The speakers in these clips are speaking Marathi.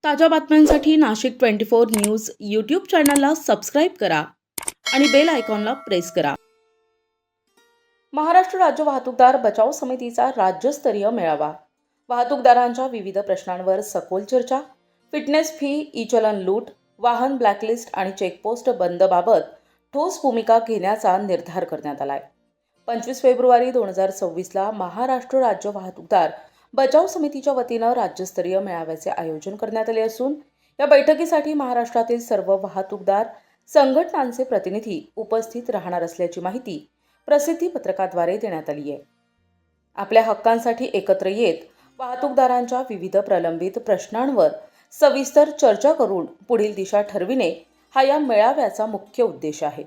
ताज्या बातम्यांसाठी नाशिक 24 न्यूज यूट्यूब चॅनलला सबस्क्राईब करा आणि बेल आयकॉनला प्रेस करा. महाराष्ट्र राज्य वाहतूकदार बचाव समितीचा राज्यस्तरीय मेळावा. वाहतूकदारांच्या विविध प्रश्नांवर सखोल चर्चा. फिटनेस फी, ई चलन लूट, वाहन ब्लॅकलिस्ट आणि चेकपोस्ट बंदबाबत ठोस भूमिका घेण्याचा निर्धार करण्यात आलाय. 25 फेब्रुवारी 2026ला महाराष्ट्र राज्य वाहतूकदार बचाव समितीच्या वतीनं राज्यस्तरीय मेळाव्याचे आयोजन करण्यात आले असून या बैठकीसाठी महाराष्ट्रातील सर्व वाहतूकदार संघटनांचे प्रतिनिधी उपस्थित राहणार असल्याची माहिती प्रसिद्धी पत्रकाद्वारे देण्यात आली आहे. आपल्या हक्कांसाठी एकत्र येत वाहतूकदारांच्या विविध प्रलंबित प्रश्नांवर सविस्तर चर्चा करून पुढील दिशा ठरविणे हा या मेळाव्याचा मुख्य उद्देश आहे.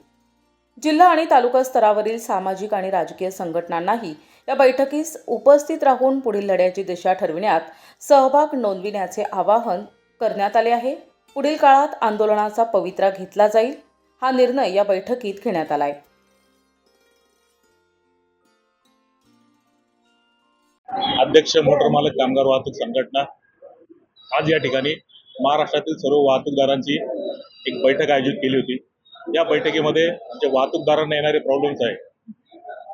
जिल्हा आणि तालुका स्तरावरील सामाजिक आणि राजकीय संघटनांनाही या बैठकीस उपस्थित राहून पुढील लढ्याची दिशा ठरविण्यात सहभाग नोंदविण्याचे आवाहन करण्यात आले आहे. पुढील काळात आंदोलनाचा पवित्रा घेतला जाईल, हा निर्णय या बैठकीत घेण्यात आलाय. अध्यक्ष मोटर मालक कामगार वाहतूक संघटना आज या ठिकाणी महाराष्ट्रातील सर्व वाहतूकदारांची एक बैठक आयोजित केली होती. या बैठकीमध्ये जे वाहतूकदारांना येणारे प्रॉब्लेम्स आहे,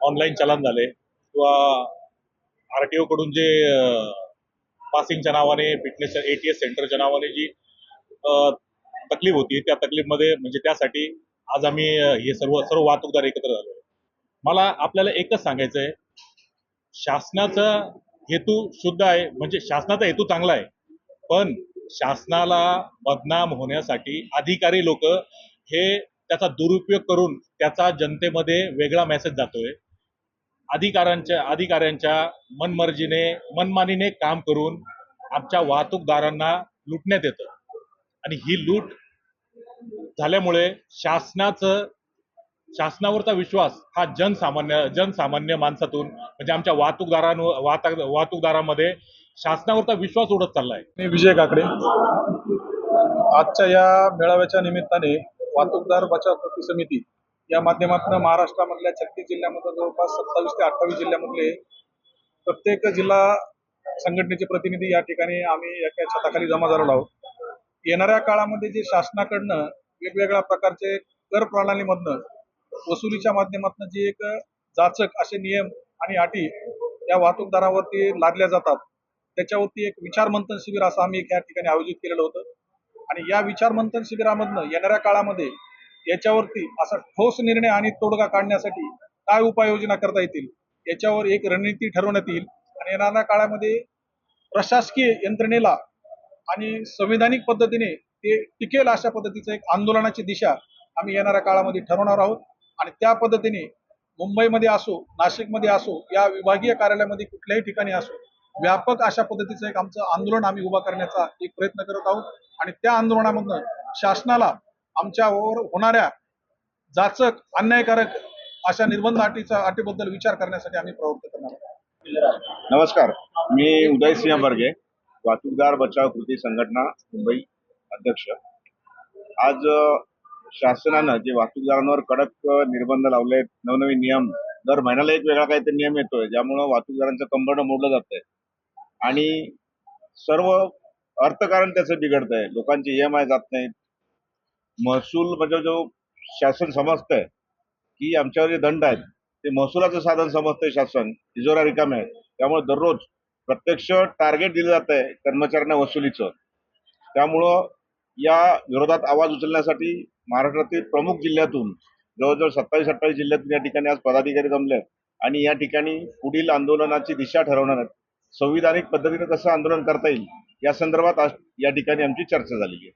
ऑनलाईन चलन झाले किंवा RTO कडून जे पासिंगच्या नावाने, फिटनेस ATS सेंटरच्या नावाने जी तकलीफ होती, त्या तकलीफमध्ये म्हणजे त्यासाठी आज आम्ही हे सर्व वाहतूकदार एकत्र झालो. मला आपल्याला एकच सांगायचं आहे, शासनाचा हेतू शुद्ध आहे, म्हणजे शासनाचा हेतू चांगला आहे, पण शासनाला बदनाम होण्यासाठी अधिकारी लोक हे त्याचा दुरुपयोग करून त्याचा जनतेमध्ये वेगळा मेसेज जातोय. अधिकाऱ्यांच्या मनमानीने काम करून आमच्या वाहतूकदारांना लुटण्यात येतं आणि ही लूट झाल्यामुळे शासनावरचा विश्वास हा जनसामान्य माणसातून म्हणजे आमच्या वाहतूकदारांमध्ये शासनावरचा विश्वास उडत चाललाय. मी विजय काकडे. आजच्या या मेळाव्याच्या निमित्ताने वाहतूकदार बचाव कृती समिती या माध्यमातून महाराष्ट्रामधल्या 36 जिल्ह्यामध्ये जवळपास 27 ते 28 जिल्ह्यामधले प्रत्येक जिल्हा संघटनेचे प्रतिनिधी या ठिकाणी आम्ही एका छताखाली जमा झालेलो आहोत. येणाऱ्या काळामध्ये जे शासनाकडनं वेगवेगळ्या प्रकारचे कर प्रणालीमधनं वसुलीच्या माध्यमातून जे एक जाचक असे नियम आणि अटी या वाहतूकदारावरती लादल्या जातात, त्याच्यावरती एक विचारमंथन शिबिर असं आम्ही या ठिकाणी आयोजित केलेलं होतं. आणि या विचारमंथन शिबिरामधनं येणाऱ्या काळामध्ये याच्यावरती असा ठोस निर्णय आणि तोडगा काढण्यासाठी काय उपाययोजना करता येतील याच्यावर एक रणनीती ठरवण्यात येईल. आणि येणाऱ्या काळामध्ये प्रशासकीय यंत्रणेला आणि संविधानिक पद्धतीने ते टिकेल अशा पद्धतीचं एक आंदोलनाची दिशा आम्ही येणाऱ्या काळामध्ये ठरवणार आहोत. आणि त्या पद्धतीने मुंबईमध्ये असो, नाशिकमध्ये असो, या विभागीय कार्यालयामध्ये कुठल्याही ठिकाणी असो, व्यापक अशा पद्धतीचं एक आमचं आंदोलन आम्ही उभा करण्याचा एक प्रयत्न करत आहोत. आणि त्या आंदोलनामधनं शासनाला आमच्यावर होणाऱ्या जाचक, अन्यायकारक अशा निर्बंध अटीबद्दल विचार करण्यासाठी आम्ही प्रवृत्त करणार आहोत. नमस्कार, मी उदयसिंह बर्गे, वाहतूकदार बचाव कृती संघटना मुंबई अध्यक्ष. आज शासनानं जे वाहतूकदारांवर कडक निर्बंध लावले, नवनवीन नियम, दर महिन्याला एक वेगळा काहीतरी नियम येतोय, ज्यामुळं वाहतूकदारांचं कंबरडं मोडलं जातंय आणि सर्व अर्थकारण त्याचं बिघडतंय. लोकांचे EMI जात नाहीत. महसूल म्हणजे जो शासन समजतंय की आमच्यावर जे दंड आहेत ते महसुलाचं साधन समजतंय शासन, तिजोऱ्या रिकाम्या आहेत. त्यामुळे दररोज प्रत्यक्ष टार्गेट दिलं जात आहे कर्मचाऱ्यांना वसुलीचं. त्यामुळं या विरोधात आवाज उचलण्यासाठी महाराष्ट्रातील प्रमुख जिल्ह्यातून जवळजवळ 27-28 जिल्ह्यातून या ठिकाणी आज पदाधिकारी जमले आहेत आणि या ठिकाणी पुढील आंदोलनाची दिशा ठरवणार आहेत. संविधानिक पद्धतीने कसं आंदोलन करता येईल या संदर्भात आज या ठिकाणी आमची चर्चा झाली आहे.